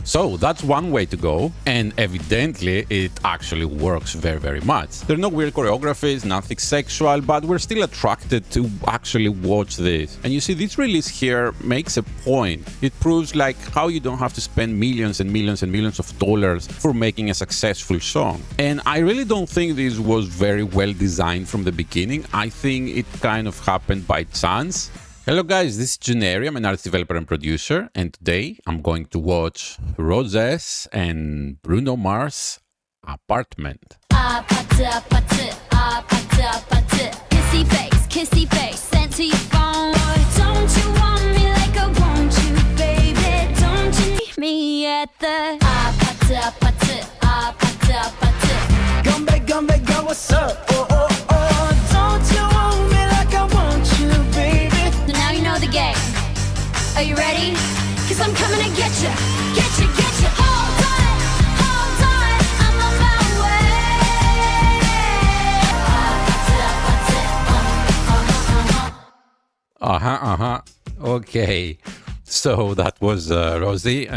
So that's one way to go, and evidently it actually works very much. There are no weird choreographies, nothing sexual, but we're still attracted to actually watch this. And you see, this release here makes a point. It proves like how you don't have to spend millions and millions and millions of dollars for making a successful song. And I really don't think this was very well designed from the beginning. I think it kind of happened by chance. Hello guys, this is Juneri. I'm an artist developer and producer, and today I'm going to watch Rosé and Bruno Mars Apartment. Kissy face, sent to your phone. Don't you want me like I want you, baby? Don't you meet me at the Gumbe, girl, what's up? Oh, don't you want me like I want you, baby? So now you know the game. Are you ready? Cause I'm coming to get you. Hold on, I'm on my way. Okay. So that was Rosé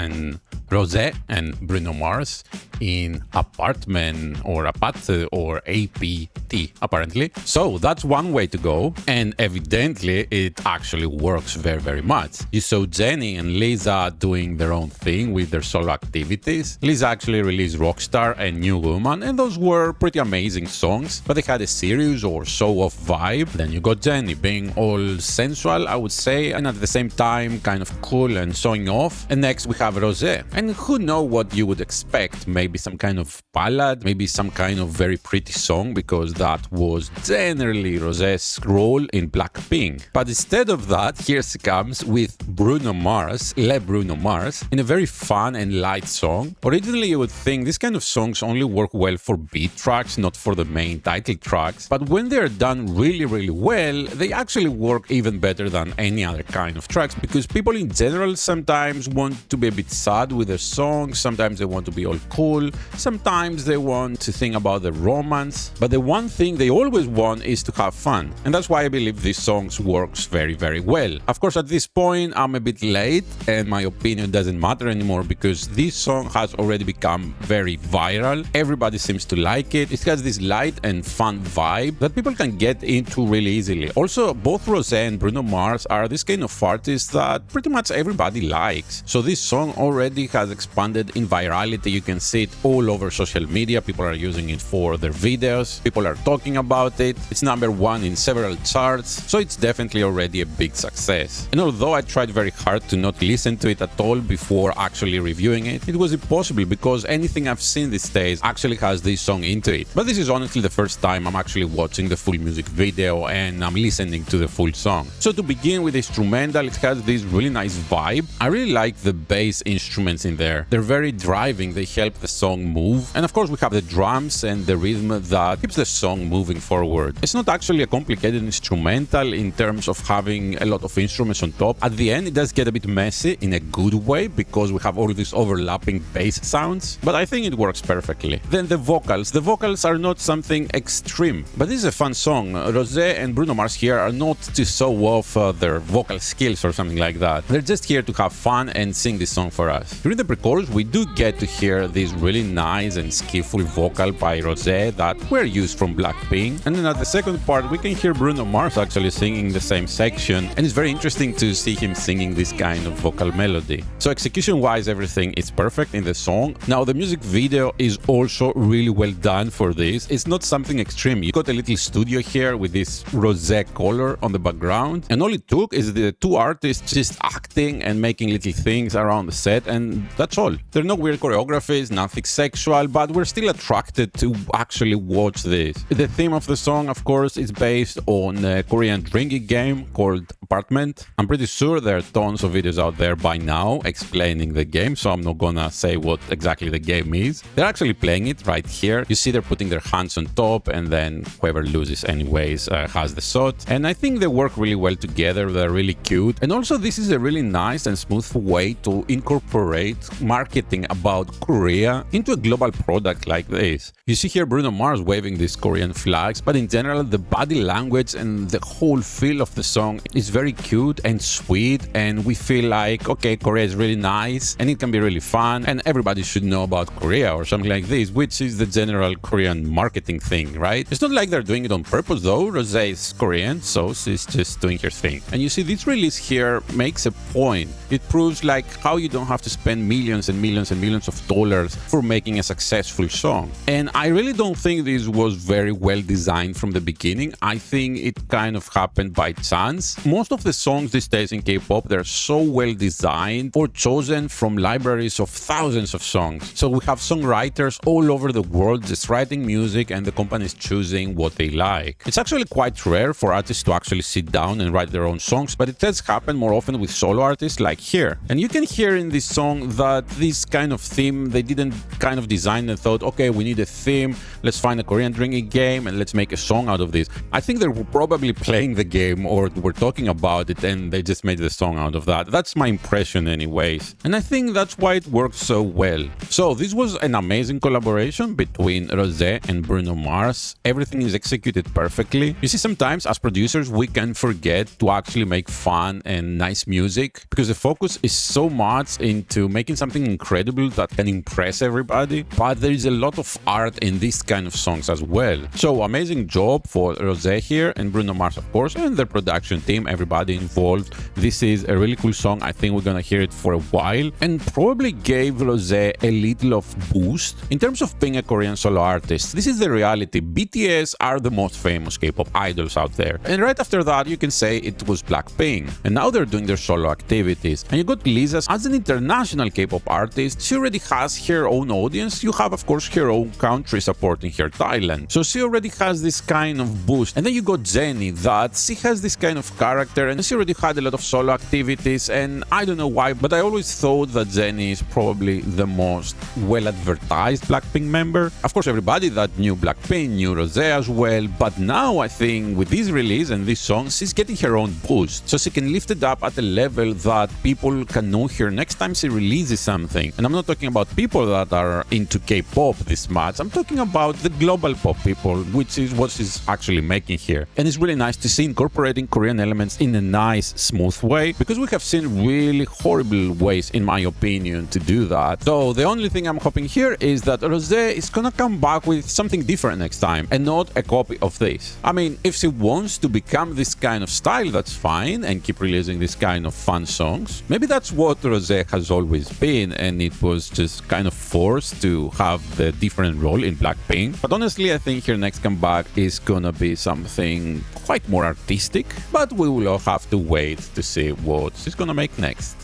and Bruno Mars in Apartment or Apate or APT apparently. So that's one way to go, and evidently it actually works very much. You saw Jenny and Lisa doing their own thing with their solo activities. Lisa actually released Rockstar and New Woman, and those were pretty amazing songs, but they had a serious or show-off vibe. Then you got Jenny being all sensual, I would say, and at the same time kind of cool and showing off. And next we have Rosé, and who knows what you would expect, maybe some kind of ballad, maybe some kind of very pretty song, because that was generally Rosé's role in Blackpink. But instead of that, here she comes with Bruno Mars, Le Bruno Mars, in a very fun and light song. Originally you would think these kind of songs only work well for beat tracks, not for the main title tracks, but when they're done really well, they actually work even better than any other kind of tracks, because people in general sometimes want to be a bit sad with their songs, sometimes they want to be all cool, sometimes they want to think about the romance, but the one thing they always want is to have fun. And that's why I believe these songs works very well. Of course, at this point I'm a bit late and my opinion doesn't matter anymore, because this song has already become very viral. Everybody seems to like it. It has this light and fun vibe that people can get into really easily. Also, both Rosé and Bruno Mars are this kind of artists that pretty much everybody likes. So this song already has expanded in virality. You can see it all over social media. People are using it for their videos. People are talking about it. It's #1 in several charts. So it's definitely already a big success. And although I tried very hard to not listen to it at all before actually reviewing it, it was impossible, because anything I've seen these days actually has this song into it. But this is honestly the first time I'm actually watching the full music video and I'm listening to the full song. So to begin with the instrumental, it has this really nice vibe. I really like the bass instruments in there. They're very driving, they help the song move. And of course we have the drums and the rhythm that keeps the song moving forward. It's not actually a complicated instrumental in terms of having a lot of instruments on top. At the end it does get a bit messy in a good way, because we have all these overlapping bass sounds, but I think it works perfectly. Then the vocals are not something extreme, but this is a fun song. Rosé and Bruno Mars here are not to show off their vocal skills or something like that. They're just here to have fun and sing this song for us. During the pre-chorus we do get to hear this really nice and skillful vocal by Rosé that were used from Blackpink, and then at the second part we can hear Bruno Mars actually singing the same section, and it's very interesting to see him singing this kind of vocal melody. So execution wise everything is perfect in the song. Now the music video is also really well done for this. It's not something extreme. You got a little studio here with this rosé color on the background, and all it took is the two artists just acting and making little things around the set, and that's all. There are no weird choreographies, nothing sexual, but we're still attracted to actually watch this. The theme of the song, of course, is based on a Korean drinking game called Apartment. I'm pretty sure there are tons of videos out there by now explaining the game, so I'm not gonna say what exactly the game is. They're actually playing it right here. You see they're putting their hands on top, and then whoever loses anyways has the shot. And I think they work really well together. They're really cute. And also this is a really nice and smooth way to incorporate marketing about Korea into a global product like this. You see here Bruno Mars waving these Korean flags, but in general the body language and the whole feel of the song is very cute and sweet, and we feel like, okay, Korea is really nice and it can be really fun and everybody should know about Korea or something like this, which is the general Korean marketing thing, right? It's not like they're doing it on purpose though. Rosé is Korean, so she's just doing her thing. And you see, this release here makes a point. It proves like how you don't have to spend millions and millions and millions of dollars for making a successful song. And I really don't think this was very well designed from the beginning. I think it kind of happened by chance. Most of the songs these days in K-pop, they're so well designed or chosen from libraries of thousands of songs. So we have songwriters all over the world just writing music and the companies choosing what they like. It's actually quite rare for artists to actually sit down and write their own songs, but it does happen more often with solo artists like here. And you can hear in this song that this kind of theme, they didn't kind of design and thought, okay, we need a theme, let's find a Korean drinking game and let's make a song out of this. I think they were probably playing the game or were talking about it and they just made the song out of that. That's my impression anyways. And I think that's why it worked so well. So this was an amazing collaboration between Rosé and Bruno Mars. Everything is executed perfectly. You see, sometimes as producers, we can forget to actually make fun and nice music because the focus is so much into making something incredible that can impress everybody. But there is a lot of art in these kind of songs as well. So amazing job for Rosé here and Bruno Mars, of course, and the production team, everybody involved. This is a really cool song. I think we're gonna hear it for a while and probably gave Rosé a little of boost in terms of being a Korean solo artist. This is the reality. BTS are the most famous K-pop idols out there. And right after that, you can say it was Blackpink. And now they're doing their solo activities. And you got Lisa as an international K-pop artist. She already has her own audience. You have, of course, her own country supporting her, Thailand. So she already has this kind of boost. And then you got Jennie, that she has this kind of character and she already had a lot of solo activities. And I don't know why, but I always thought that Jennie is probably the most well-advertised Blackpink member. Of course, everybody that knew Blackpink knew Rosé as well, but now I think with this release and this song, she's getting her own boost. So she can lift it up at a level that people can know her next time she releases something. And I'm not talking about people that are into K-pop this much. I'm talking about the global pop people, which is what she's actually making here. And it's really nice to see incorporating Korean elements in a nice, smooth way, because we have seen really horrible ways, in my opinion, to do that. So the only thing I'm hoping here is that Rosé is gonna come back with something different next time and not a copy of this. I mean, if she wants to become this kind of style, that's fine, and keep releasing this kind of fun songs. Maybe that's what Rosé has always been, and it was just kind of forced to have the different role in Blackpink. But honestly, I think her next comeback is gonna be something quite more artistic, but we will all have to wait to see what she's gonna make next.